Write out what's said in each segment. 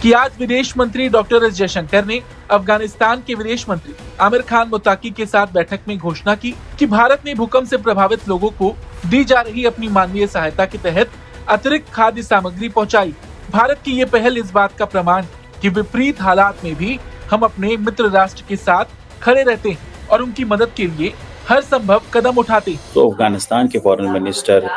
कि आज विदेश मंत्री डॉक्टर एस जयशंकर ने अफगानिस्तान के विदेश मंत्री आमिर खान मुत्ताकी के साथ बैठक में घोषणा की कि भारत ने भूकंप से प्रभावित लोगों को दी जा रही अपनी मानवीय सहायता के तहत अतिरिक्त खाद्य सामग्री पहुंचाई। भारत की ये पहल इस बात का प्रमाण है कि विपरीत हालात में भी हम अपने मित्र राष्ट्र के साथ खड़े रहते हैं और उनकी मदद के लिए हर संभव कदम उठाते हैं। तो अफगानिस्तान के फॉरेन मिनिस्टर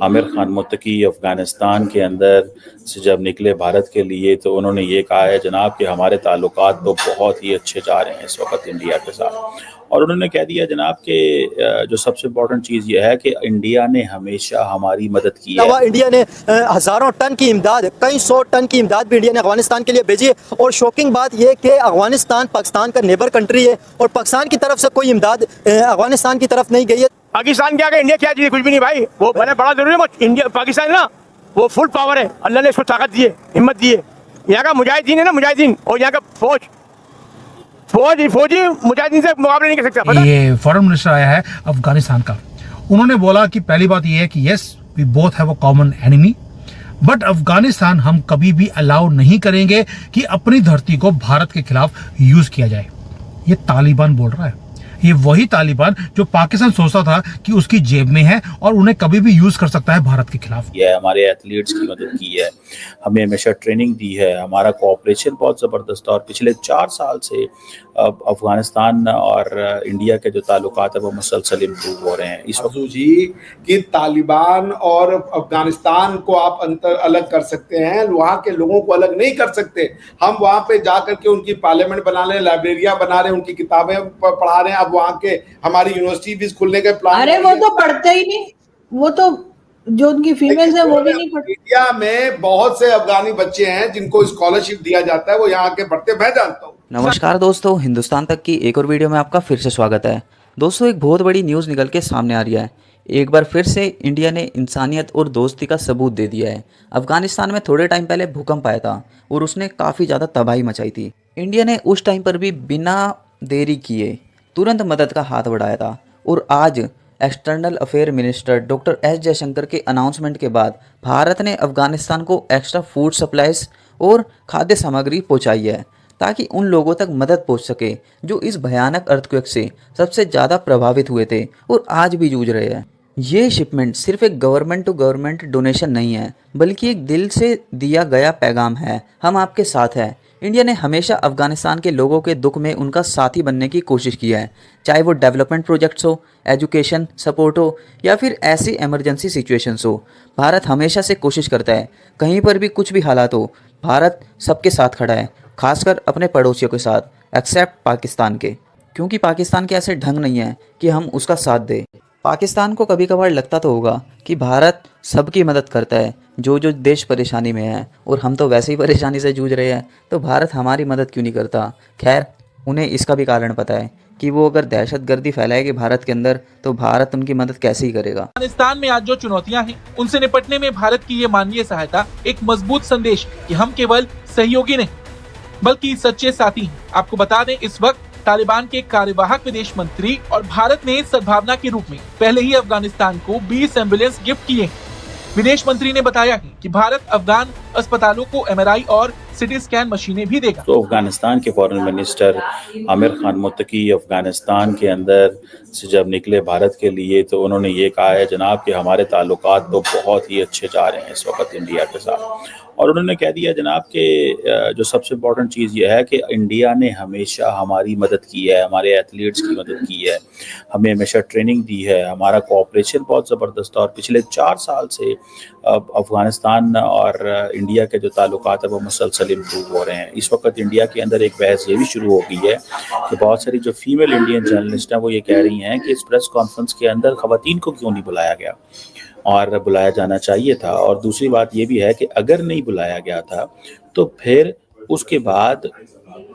आमिर खान मुत्तकी अफगानिस्तान के अंदर से जब निकले भारत के लिए, तो उन्होंने ये कहा है जनाब कि हमारे ताल्लुकात तो बहुत ही अच्छे जा रहे हैं इस वक्त इंडिया के साथ। और उन्होंने कह दिया जनाब कि जो सबसे इम्पोर्टेंट चीज़ ये है कि इंडिया ने हमेशा हमारी मदद की है। इंडिया ने हज़ारों टन की इमदाद, कई 100 टन की इमदाद भी इंडिया ने अफगानिस्तान के लिए भेजी है। और शॉकिंग बात यह कि अफगानिस्तान पाकिस्तान का नेबर कंट्री है और पाकिस्तान की तरफ से कोई इमदाद अफगानिस्तान की तरफ नहीं गई है। पाकिस्तान क्या इंडिया क्या चीज़, कुछ भी नहीं भाई। वो मैंने बड़ा जरूरी है, इंडिया पाकिस्तान ना वो फुल पावर है। अल्लाह ने इसको ताकत दी है, हिम्मत दी है। यहाँ का मुजाहिदीन है ना, मुजाहिदीन, और यहाँ का फौजी मुजाहिदीन से मुकाबला नहीं कर सकता। ये फॉरेन मिनिस्टर आया है अफगानिस्तान का। उन्होंने बोला कि पहली बात ये है कि yes we both have a common enemy, but Afghanistan हम कभी भी अलाउ नहीं करेंगे कि अपनी धरती को भारत के खिलाफ यूज किया जाए। ये तालिबान बोल रहा है। ये वही तालिबान जो पाकिस्तान सोचता था कि उसकी जेब में है और उन्हें कभी भी यूज कर सकता है भारत के खिलाफ। ये हमारे एथलीट्स की मदद की है, हमें हमेशा ट्रेनिंग दी है, हमारा कोऑपरेशन बहुत ज़बरदस्त है। और पिछले 4 साल से अफगानिस्तान और इंडिया के जो ताल्लुकात है वो मुसलसल इम्प्रूव हो रहे हैं। इस वक्त जी कि तालिबान और अफगानिस्तान को आप अंतर अलग कर सकते हैं, वहाँ के लोगों को अलग नहीं कर सकते। हम वहाँ पे जा करके उनकी पार्लियामेंट बना रहे हैं, लाइब्रेरिया बना रहे हैं, उनकी किताबें पढ़ा रहे हैं। अब वहाँ के हमारी यूनिवर्सिटी भी खुलने के प्लान। अरे वो तो पढ़ते ही नहीं, वो तो जो उनकी फीमेल्स है वो भी नहीं पढ़ते। इंडिया में बहुत से अफगानी बच्चे हैं जिनको स्कॉलरशिप दिया जाता है, वो यहाँ के पढ़ते, मैं जानता हूँ। नमस्कार दोस्तों, हिंदुस्तान तक की एक और वीडियो में आपका फिर से स्वागत है। दोस्तों, एक बहुत बड़ी न्यूज़ निकल के सामने आ रही है। एक बार फिर से इंडिया ने इंसानियत और दोस्ती का सबूत दे दिया है। अफगानिस्तान में थोड़े टाइम पहले भूकंप आया था और उसने काफ़ी ज़्यादा तबाही मचाई थी। इंडिया ने उस टाइम पर भी बिना देरी किए तुरंत मदद का हाथ बढ़ाया था। और आज external affair minister doctor S Jaishankar के अनाउंसमेंट के बाद भारत ने अफगानिस्तान को एक्स्ट्रा फूड सप्लाईज और खाद्य सामग्री पहुँचाई है ताकि उन लोगों तक मदद पहुंच सके जो इस भयानक अर्थक्वेक से सबसे ज़्यादा प्रभावित हुए थे और आज भी जूझ रहे हैं। ये शिपमेंट सिर्फ एक गवर्नमेंट टू गवर्नमेंट डोनेशन नहीं है, बल्कि एक दिल से दिया गया पैगाम है। हम आपके साथ हैं। इंडिया ने हमेशा अफगानिस्तान के लोगों के दुख में उनका साथी बनने की कोशिश की है, चाहे वो डेवलपमेंट प्रोजेक्ट्स हो, एजुकेशन सपोर्ट हो या फिर ऐसी इमरजेंसी सिचुएशंस हो। भारत हमेशा से कोशिश करता है, कहीं पर भी कुछ भी हालात हो, भारत सबके साथ खड़ा है, खासकर अपने पड़ोसियों के साथ, एक्सेप्ट पाकिस्तान के, क्योंकि पाकिस्तान के ऐसे ढंग नहीं है कि हम उसका साथ दें। पाकिस्तान को कभी कभार लगता तो होगा कि भारत सबकी मदद करता है जो देश परेशानी में है, और हम तो वैसे ही परेशानी से जूझ रहे हैं, तो भारत हमारी मदद क्यों नहीं करता। खैर, उन्हें इसका भी कारण पता है कि वो अगर दहशतगर्दी फैलाएगी भारत के अंदर तो भारत उनकी मदद कैसे ही करेगा। अफगानिस्तान में आज जो चुनौतियां हैं उनसे निपटने में भारत की ये मानवीय सहायता एक मजबूत संदेश कि हम केवल सहयोगी नहीं बल्कि सच्चे साथी हैं। आपको बता दें, इस वक्त तालिबान के कार्यवाहक विदेश मंत्री और भारत ने सद्भावना के रूप में पहले ही अफगानिस्तान को 20 एम्बुलेंस गिफ्ट किए। विदेश मंत्री ने बताया है कि भारत अफगान अस्पतालों को MRI और सिटी स्कैन मशीनें भी देगा। तो अफगानिस्तान के फॉरेन मिनिस्टर आमिर खान मुत्तकी अफगानिस्तान के अंदर से जब निकले भारत के लिए, तो उन्होंने ये कहा है जनाब कि हमारे ताल्लुकात तो बहुत ही अच्छे जा रहे हैं इस वक्त इंडिया के साथ। और उन्होंने कह दिया जनाब कि जो सबसे इम्पोर्टेंट चीज़ ये है कि इंडिया ने हमेशा हमारी मदद की है, हमारे एथलीट्स की मदद की है, हमें हमेशा ट्रेनिंग दी है, हमारा कोऑपरेशन बहुत ज़बरदस्त है। और पिछले 4 साल से अफगानिस्तान और इंडिया के जो ताल्लुकात है वो मुसलसल इम्प्रूव हो रहे हैं। इस वक्त इंडिया के अंदर एक बहस ये भी शुरू हो गई है कि बहुत सारी जो फीमेल इंडियन जर्नलिस्ट हैं वो ये कह रही हैं कि इस प्रेस कॉन्फ्रेंस के अंदर ख़वातीन को क्यों नहीं बुलाया गया, और बुलाया जाना चाहिए था। और दूसरी बात ये भी है कि अगर नहीं बुलाया गया था तो फिर उसके बाद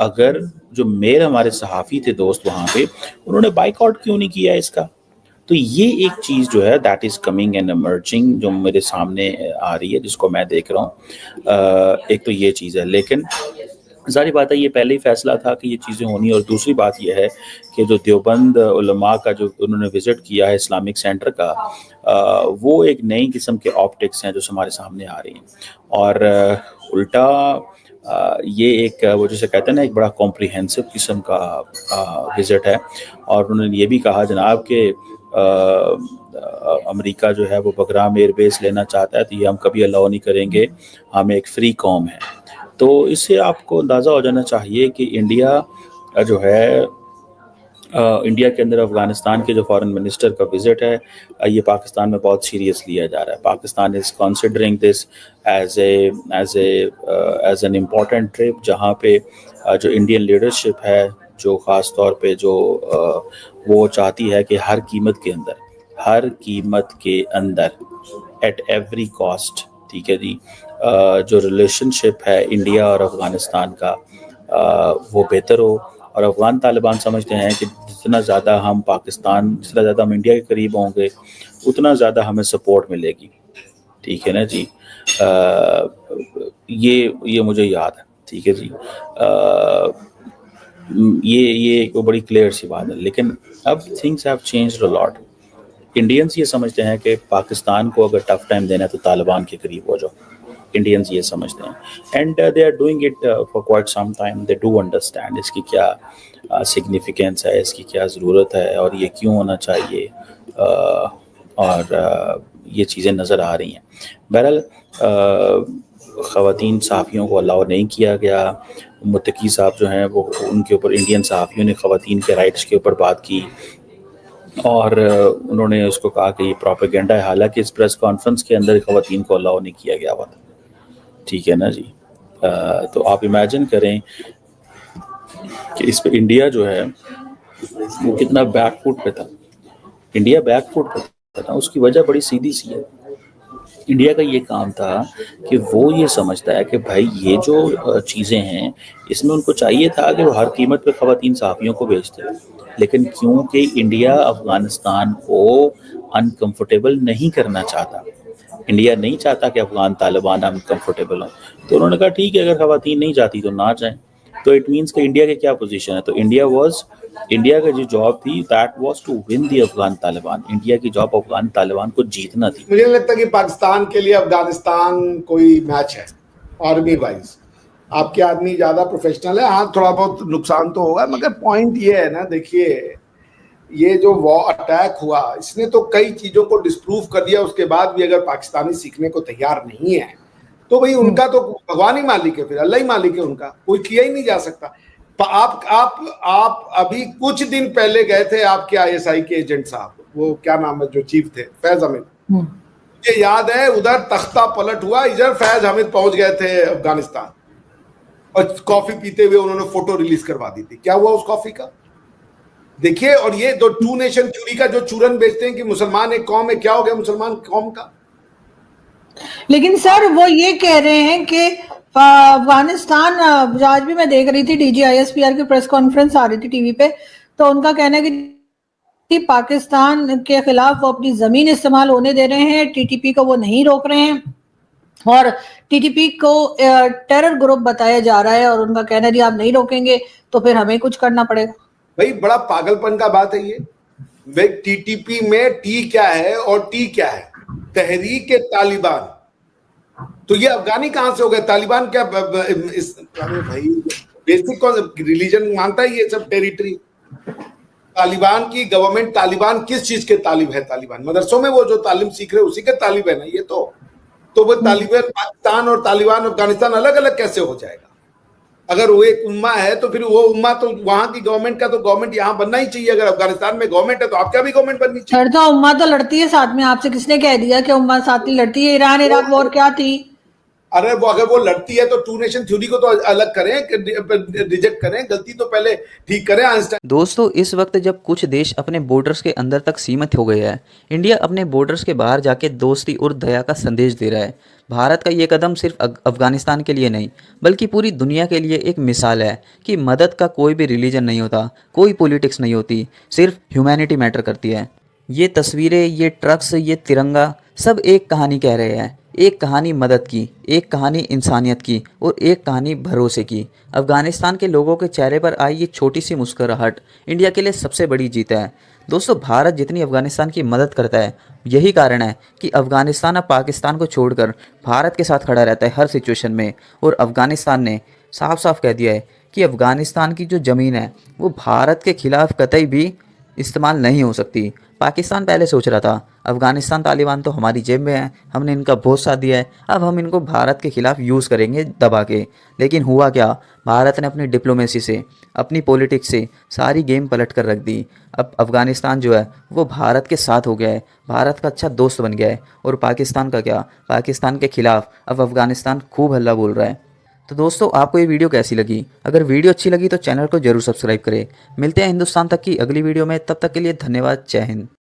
अगर जो मेरे हमारे सहाफ़ी थे दोस्त वहाँ पे, उन्होंने बाइकआउट क्यों नहीं किया इसका। तो ये एक चीज़ जो है that is coming and emerging, जो मेरे सामने आ रही है, जिसको मैं देख रहा हूँ। एक तो ये चीज़ है, लेकिन सारी बात है ये पहले ही फैसला था कि ये चीज़ें होनी। और दूसरी बात ये है कि जो देवबंद उलमा का जो उन्होंने विज़िट किया है इस्लामिक सेंटर का, वो एक नई किस्म के ऑप्टिक्स हैं जो हमारे सामने आ रही हैं। और उल्टा ये एक वो जैसे कहते हैं ना, एक बड़ा कॉम्प्रिहेंसिव किस्म का विज़िट है। और उन्होंने ये भी कहा जनाब कि अमेरिका जो है वो बगराम एयरबेस लेना चाहता है, तो ये हम कभी अलाउ नहीं करेंगे, हम एक फ्री कौम है। तो इससे आपको अंदाज़ा हो जाना चाहिए कि इंडिया जो है इंडिया के अंदर अफ़गानिस्तान के जो फॉरेन मिनिस्टर का विज़िट है, ये पाकिस्तान में बहुत सीरियस लिया जा रहा है। Pakistan is considering this as an important trip, जहाँ पे जो इंडियन लीडरशिप है, जो ख़ास तौर पे जो वो चाहती है कि हर कीमत के अंदर एट एवरी कॉस्ट, ठीक है जी, जो रिलेशनशिप है इंडिया और अफ़गानिस्तान का वो बेहतर हो। और अफ़गान तालिबान समझते हैं कि जितना ज़्यादा हम इंडिया के करीब होंगे, उतना ज़्यादा हमें सपोर्ट मिलेगी, ठीक है ना जी। ये मुझे याद है, ठीक है जी। ये एक बड़ी क्लियर सी बात है। लेकिन अब things have changed a lot. Indians ये समझते हैं कि पाकिस्तान को अगर टफ टाइम देना है तो तालिबान के करीब हो जाओ, इंडियंस ये समझते हैं। And they are doing it for quite some time. They do understand इसकी क्या सिग्निफिकेंस है, इसकी क्या ज़रूरत है और ये क्यों होना चाहिए, और ये चीज़ें नज़र आ रही हैं। बहरहाल ख़वातीन सहाफ़ियों को अलाउ नहीं किया गया। मुत्तकी साहब जो हैं वो उनके ऊपर, इंडियन सहाफ़ियों ने ख़वातीन के राइट्स के ऊपर बात की और उन्होंने उसको कहा कि ये प्रोपेगेंडा है। हालांकि इस प्रेस कॉन्फ्रेंस के अंदर ख़वातीन को अलाउ नहीं किया गया हुआ था, ठीक है ना जी। तो आप इमेजिन करें कि इस पे इंडिया जो है वो कितना बैकफुट पे था। इंडिया बैकफुट पे था, उसकी वजह बड़ी सीधी सी है। इंडिया का ये काम था कि वो ये समझता है कि भाई ये जो चीज़ें हैं, इसमें उनको चाहिए था कि वो हर कीमत पे ख़वातीन सहाफ़ियों को भेजते, लेकिन क्योंकि इंडिया अफ़गानिस्तान को अनकंफर्टेबल नहीं करना चाहता, इंडिया नहीं चाहता कि अफ़गान तालिबान अनकंफर्टेबल हों, तो उन्होंने कहा ठीक है, अगर ख़वातीन नहीं जाती तो ना जाएं। तो इट मीन्स कि इंडिया की क्या पोजीशन है। तो इंडिया का जो जॉब थी that was to win the Afghan Taliban. India की जॉब अफ़गान तालिबान को जीतना थी। मुझे नहीं लगता कि पाकिस्तान के लिए अफगानिस्तान कोई मैच है आर्मी वाइज। आपके आदमी ज्यादा प्रोफेशनल है, हाँ थोड़ा बहुत नुकसान तो होगा, मगर पॉइंट ये है ना, देखिए ये जो वॉर अटैक हुआ इसने तो कई चीजों को डिस्प्रूव कर दिया। उसके बाद भी अगर पाकिस्तानी सीखने को तैयार नहीं है तो भाई उनका तो भगवान ही मालिक है, फिर अल्लाह ही मालिक है, उनका कोई किया ही नहीं जा सकता। आप अभी कुछ दिन पहले गए थे आपके ISI के एजेंट साहब, वो क्या नाम है जो चीफ थे, फैज हमीद, मुझे याद है उधर तख्ता पलट हुआ, इधर फैज हमीद पहुंच गए थे अफगानिस्तान और कॉफी पीते हुए उन्होंने फोटो रिलीज करवा दी थी। क्या हुआ उस कॉफी का देखिए। और ये दो टू नेशन थ्योरी का जो चूरन बेचते हैं कि मुसलमान एक कौम है, क्या हो गया मुसलमान कौम का। लेकिन सर वो ये कह रहे हैं कि अफगानिस्तान, आज भी मैं देख रही थी DGISPR की प्रेस कॉन्फ्रेंस आ रही थी टीवी पे, तो उनका कहना है कि पाकिस्तान के खिलाफ वो अपनी जमीन इस्तेमाल होने दे रहे हैं, TTP को वो नहीं रोक रहे हैं और TTP को टेरर ग्रुप बताया जा रहा है और उनका कहना है आप नहीं रोकेंगे तो फिर हमें कुछ करना पड़ेगा। भाई बड़ा पागलपन का बात है ये। भाई TTP में T क्या है और T क्या है, तहरीक तालिबान। तो ये अफगानी कहां से हो गए, तालिबान क्या भाई बेसिक कौन रिलीजन मानता है ये सब टेरिटरी। तालिबान की गवर्नमेंट, तालिबान किस चीज के तालिब है, तालिबान मदरसों में वो जो तालीम सीख रहे उसी के तालिब है ना ये। तो वो तालिबान पाकिस्तान और तालिबान अफगानिस्तान अलग अलग कैसे हो जाएगा। अगर वो एक उम्मा है तो फिर वो उम्मा तो वहां की गवर्नमेंट का तो गवर्नमेंट यहाँ बनना ही चाहिए। अगर अफगानिस्तान में गवर्नमेंट है तो आपका भी गवर्नमेंट बननी चाहिए। सर तो उम्मा तो लड़ती है साथ में, आपसे किसने कह दिया कि उम्मा साथ ही लड़ती है। ईरान इराक वॉर क्या थी। अरे वो अगर वो लड़ती है तो टू नेशन थ्योरी को तो अलग करें, रिजेक्ट करें, गलती तो पहले ठीक करें। दोस्तों इस वक्त जब कुछ देश अपने बॉर्डर्स के अंदर तक सीमित हो गए हैं, इंडिया अपने बॉर्डर्स के बाहर जाके दोस्ती और दया का संदेश दे रहा है। भारत का ये कदम सिर्फ अफगानिस्तान के लिए नहीं बल्कि पूरी दुनिया के लिए एक मिसाल है कि मदद का कोई भी रिलीजन नहीं होता, कोई पॉलिटिक्स नहीं होती, सिर्फ ह्यूमैनिटी मैटर करती है। ये तस्वीरें, ये ट्रक्स, ये तिरंगा सब एक कहानी कह रहे हैं। एक कहानी मदद की, एक कहानी इंसानियत की और एक कहानी भरोसे की। अफगानिस्तान के लोगों के चेहरे पर आई ये छोटी सी मुस्कुराहट इंडिया के लिए सबसे बड़ी जीत है। दोस्तों भारत जितनी अफगानिस्तान की मदद करता है, यही कारण है कि अफगानिस्तान अब पाकिस्तान को छोड़कर भारत के साथ खड़ा रहता है हर सिचुएशन में। और अफगानिस्तान ने साफ साफ कह दिया है कि अफ़गानिस्तान की जो ज़मीन है वो भारत के खिलाफ कतई भी इस्तेमाल नहीं हो सकती। पाकिस्तान पहले सोच रहा था अफ़गानिस्तान तालिबान तो हमारी जेब में है, हमने इनका बहुत साथ दिया है, अब हम इनको भारत के खिलाफ यूज़ करेंगे दबा के। लेकिन हुआ क्या, भारत ने अपनी डिप्लोमेसी से, अपनी पॉलिटिक्स से सारी गेम पलट कर रख दी। अब अफ़गानिस्तान जो है वो भारत के साथ हो गया है, भारत का अच्छा दोस्त बन गया है। और पाकिस्तान का क्या, पाकिस्तान के खिलाफ अब अफ़गानिस्तान खूब हल्ला बोल रहा है। तो दोस्तों आपको ये वीडियो कैसी लगी? अगर वीडियो अच्छी लगी तो चैनल को जरूर सब्सक्राइब करें। मिलते हैं हिंदुस्तान तक की अगली वीडियो में, तब तक के लिए धन्यवाद। जय हिंद।